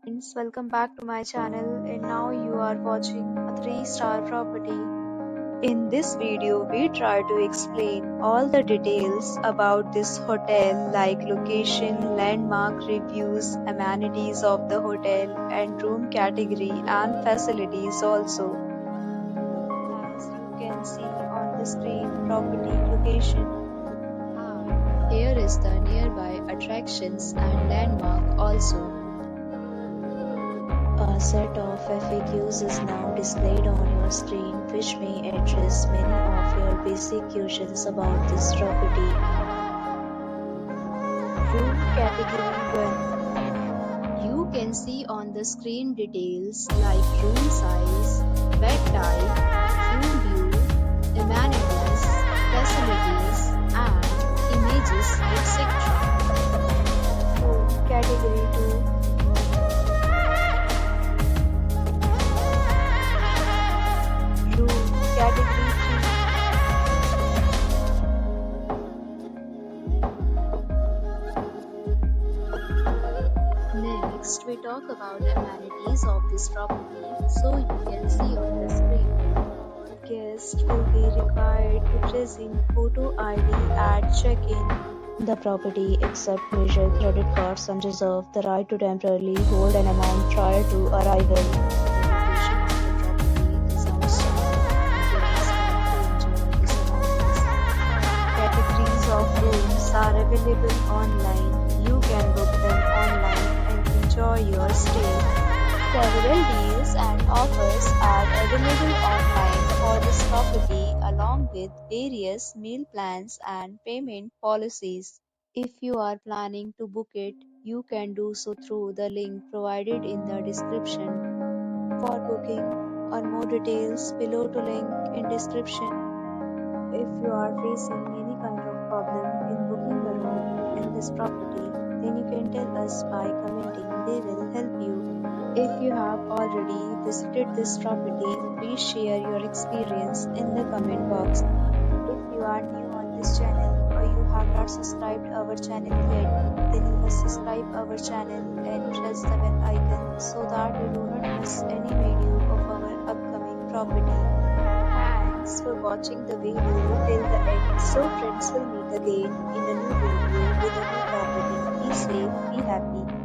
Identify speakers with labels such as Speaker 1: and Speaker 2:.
Speaker 1: Friends, welcome back to my channel, and now you are watching a 3-star property. In this video, we try to explain all the details about this hotel like location, landmark reviews, amenities of the hotel, and room category and facilities also. As you can see on the screen, property location. Here is the nearby attractions and landmark also. A set of FAQs is now displayed on your screen, which may address many of your basic questions about this property. Room category 1. You can see on the screen details like room size, bed type, room view, amenities, facilities, and images, etc. Room category 2. Category 3. Next, we talk about amenities of this property, so you can see on the screen. Guests will be required to present photo ID at check-in. The property accepts major credit cards and reserves the right to temporarily hold an amount prior to arrival. Of rooms are available online. You can book them online and enjoy your stay. Several deals and offers are available online for this property along with various meal plans and payment policies. If you are planning to book it, you can do so through the link provided in the description. For booking or more details, below to link in description. If you are facing any kind of problem in booking a room in this property, then you can tell us by commenting. They will help you. If you have already visited this property, please share your experience in the comment box. If you are new on this channel or you have not subscribed our channel yet, then you must subscribe our channel and press the bell icon so that you do not miss any video of our upcoming property. Thanks for watching the video till the end. So friends, will meet again in a new video with a new property. Be safe, be happy.